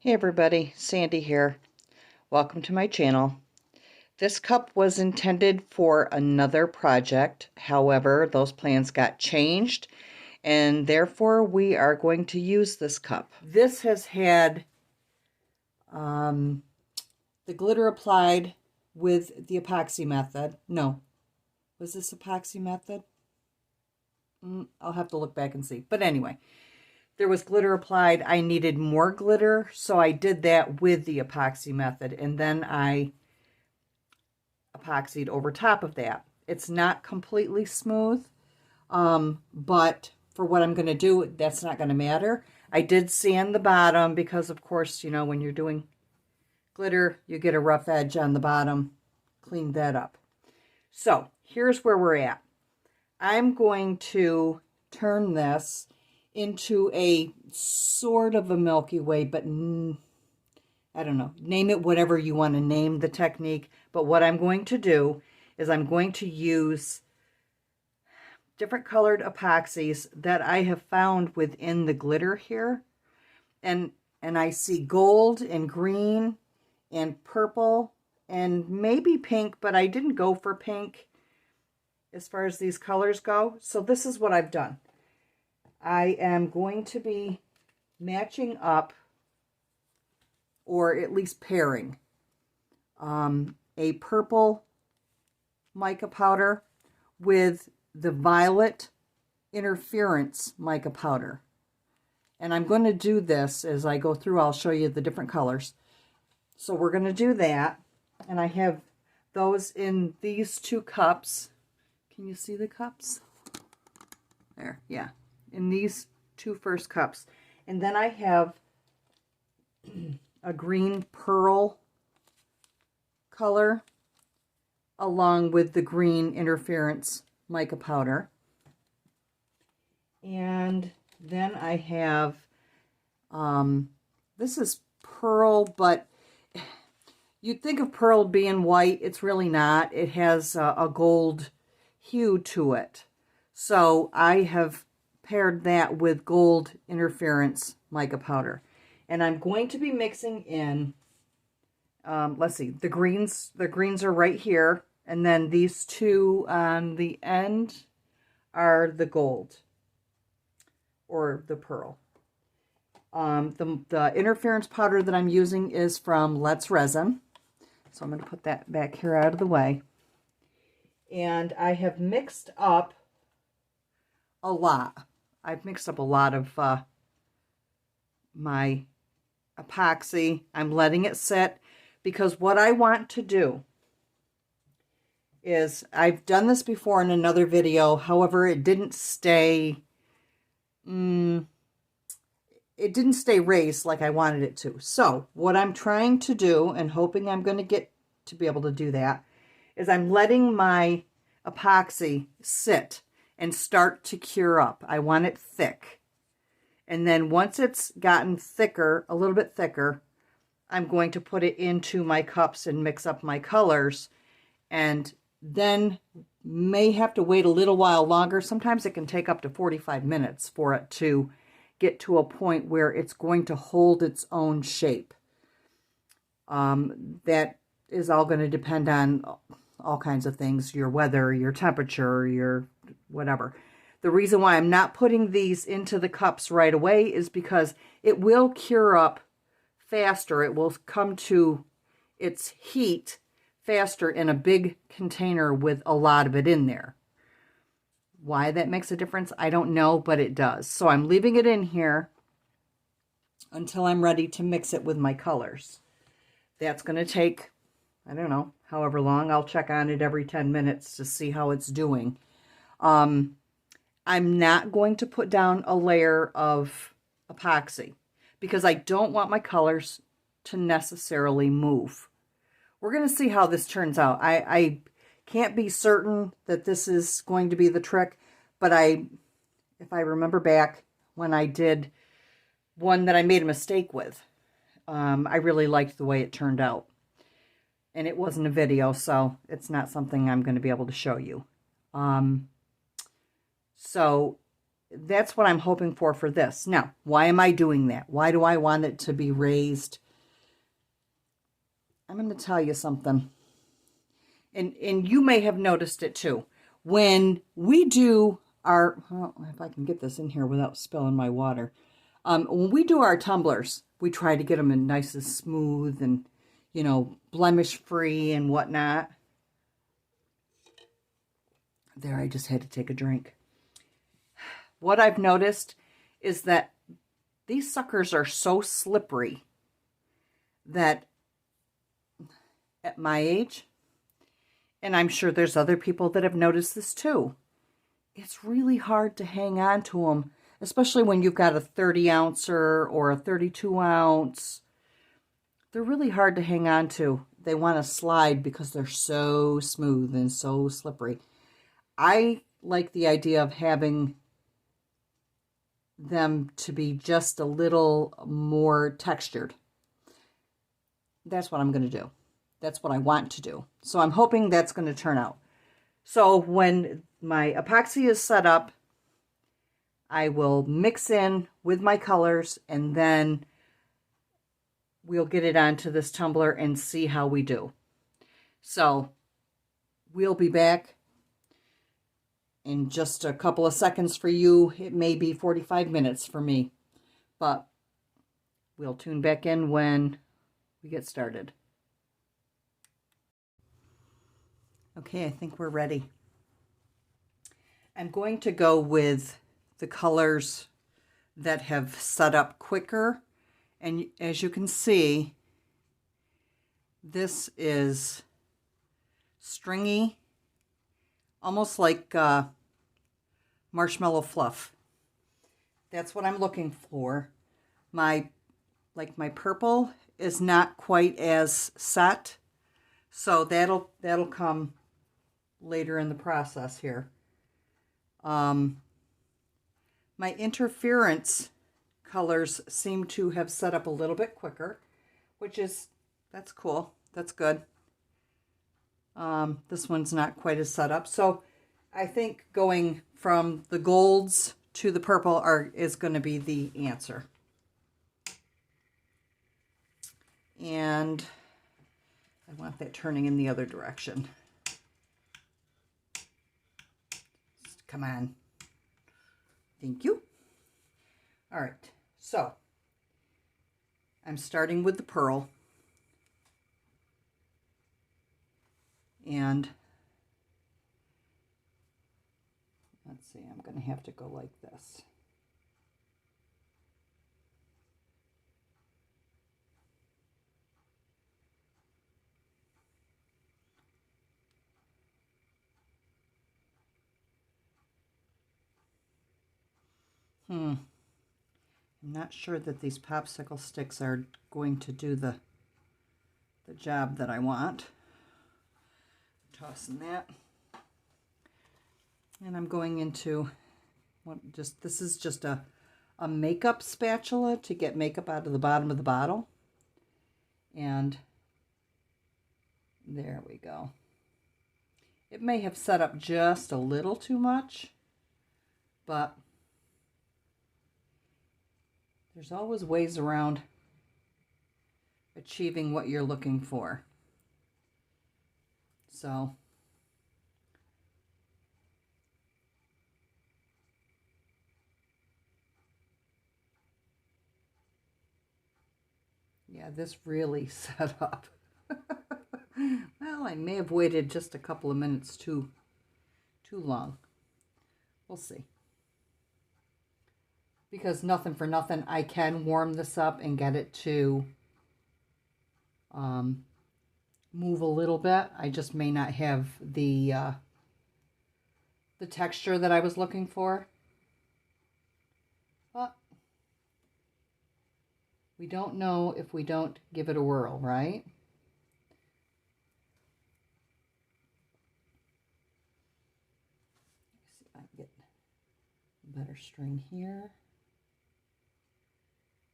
Hey everybody, Sandy here. Welcome to my channel. This cup was intended for another project. However, those plans got changed and therefore we are going to use this cup. This has had the glitter applied with the epoxy method. No, was this epoxy method? I'll have to look back and see. But anyway, there was glitter applied. I needed more glitter, so I did that with the epoxy method, and then I epoxied over top of that. It's not completely smooth, but for what I'm going to do, that's not going to matter. I did sand the bottom because, of course, you know, when you're doing glitter, you get a rough edge on the bottom. Clean that up. So here's where we're at. I'm going to turn this into a sort of a Milky Way, but I don't know, name it whatever you want to name the technique. But what I'm going to do is I'm going to use different colored epoxies that I have found within the glitter here. And I see gold and green and purple and maybe pink, but I didn't go for pink as far as these colors go. So this is what I've done. I am going to be matching up, or at least pairing, a purple mica powder with the violet interference mica powder. And I'm going to do this as I go through. I'll show you the different colors. So we're going to do that. And I have those in these two cups. Can you see the cups? There, yeah. In these two first cups. And then I have a green pearl color along with the green interference mica powder. And then I have, this is pearl, but you'd think of pearl being white. It's really not. It has a gold hue to it. So I have paired that with gold interference mica powder. And I'm going to be mixing in, let's see, the greens are right here. And then these two on the end are the gold or the pearl. The interference powder that I'm using is from Resin. So I'm going to put that back here out of the way. And I have mixed up a lot. I've mixed up a lot of my epoxy. I'm letting it sit because what I want to do is, I've done this before in another video, however it didn't stay raised like I wanted it to. So what I'm trying to do, and hoping I'm going to get to be able to do that, is I'm letting my epoxy sit and start to cure up. I want it thick. And then once it's gotten thicker, a little bit thicker, I'm going to put it into my cups and mix up my colors, and then may have to wait a little while longer. Sometimes it can take up to 45 minutes for it to get to a point where it's going to hold its own shape. That is all going to depend on all kinds of things, your weather, your temperature, your whatever. The reason why I'm not putting these into the cups right away is because it will cure up faster. It will come to its heat faster in a big container with a lot of it in there. Why that makes a difference, I don't know, but it does. So I'm leaving it in here until I'm ready to mix it with my colors. That's going to take, I don't know, however long. I'll check on it every 10 minutes to see how it's doing. I'm not going to put down a layer of epoxy because I don't want my colors to necessarily move. We're going to see how this turns out. I can't be certain that this is going to be the trick, but if I remember back when I did one that I made a mistake with, I really liked the way it turned out. And it wasn't a video, so it's not something I'm going to be able to show you. So that's what I'm hoping for this. Now, why am I doing that? Why do I want it to be raised? I'm going to tell you something. And you may have noticed it too. When we do our, well, if I can get this in here without spilling my water. When we do our tumblers, we try to get them in nice and smooth and, you know, blemish free and whatnot. There, I just had to take a drink. What I've noticed is that these suckers are so slippery that at my age, and I'm sure there's other people that have noticed this too, it's really hard to hang on to them, especially when you've got a 30 ouncer or a 32 ounce. They're really hard to hang on to. They want to slide because they're so smooth and so slippery. I like the idea of having them to be just a little more textured. That's what I'm going to do. That's what I want to do. So I'm hoping that's going to turn out. So when my epoxy is set up, I will mix in with my colors and then we'll get it onto this tumbler and see how we do. So we'll be back in just a couple of seconds for you. It may be 45 minutes for me, but we'll tune back in when we get started. Okay, I think we're ready. I'm going to go with the colors that have set up quicker. And as you can see, this is stringy, almost like marshmallow fluff. That's what I'm looking for. My purple is not quite as set, so that'll come later in the process here. My interference colors seem to have set up a little bit quicker, that's cool. That's good. This one's not quite as set up. So I think going from the golds to the purple is going to be the answer. And I want that turning in the other direction. Come on. Thank you. All right. So I'm starting with the pearl. And let's see, I'm going to have to go like this. I'm not sure that these popsicle sticks are going to do the job that I want. Tossing that. And I'm going into this is just a makeup spatula to get makeup out of the bottom of the bottle. And there we go. It may have set up just a little too much, but there's always ways around achieving what you're looking for. So yeah, this really set up. Well, I may have waited just a couple of minutes too long. We'll see. Because nothing for nothing, I can warm this up and get it to move a little bit. I just may not have the texture that I was looking for. But we don't know if we don't give it a whirl, right? Let's see if I can get a better string here.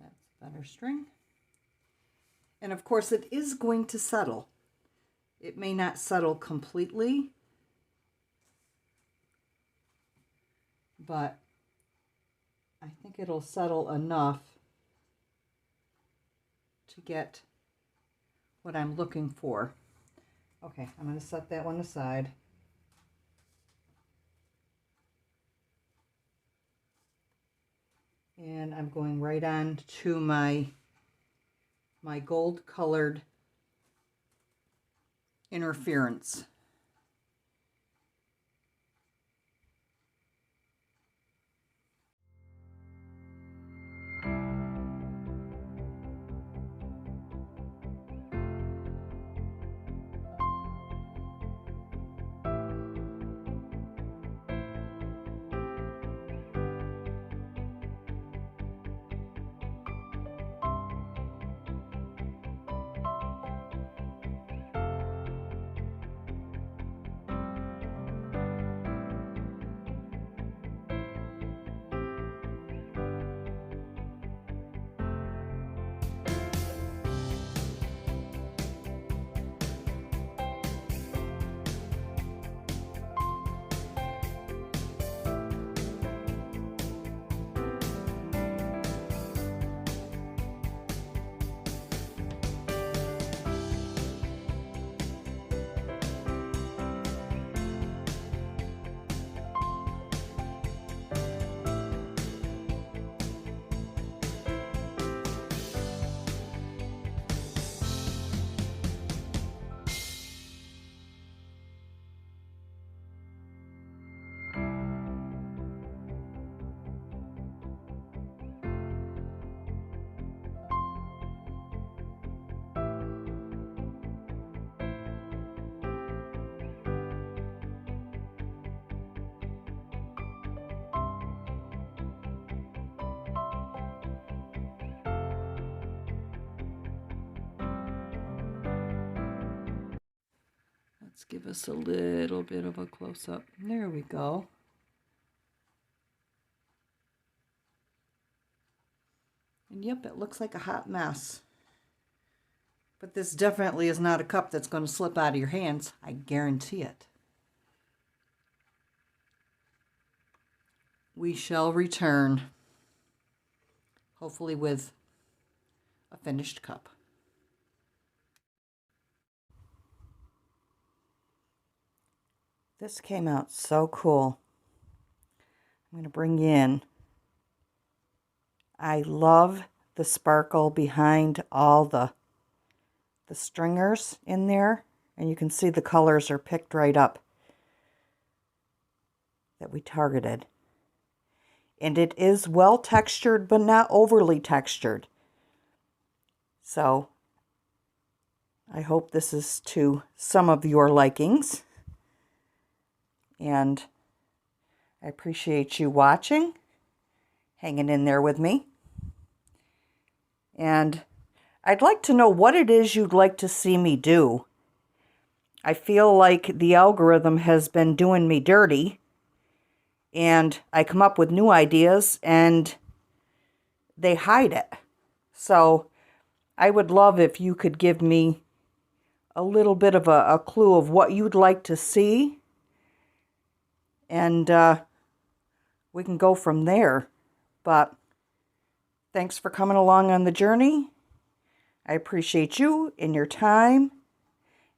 That's better string. And of course it is going to settle. It may not settle completely, but I think it'll settle enough to get what I'm looking for. Okay, I'm going to set that one aside. And I'm going right on to my gold colored interference. Let's give us a little bit of a close-up. There we go. And yep, it looks like a hot mess. But this definitely is not a cup that's going to slip out of your hands. I guarantee it. We shall return, hopefully with a finished cup. This came out so cool. I'm going to bring in. I love the sparkle behind all the stringers in there. And you can see the colors are picked right up that we targeted. And it is well textured, but not overly textured. So I hope this is to some of your likings. And I appreciate you watching, hanging in there with me. And I'd like to know what it is you'd like to see me do. I feel like the algorithm has been doing me dirty, and I come up with new ideas and they hide it. So I would love if you could give me a little bit of a clue of what you'd like to see. And we can go from there. But thanks for coming along on the journey. I appreciate you and your time.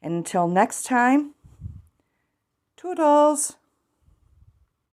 And until next time, toodles.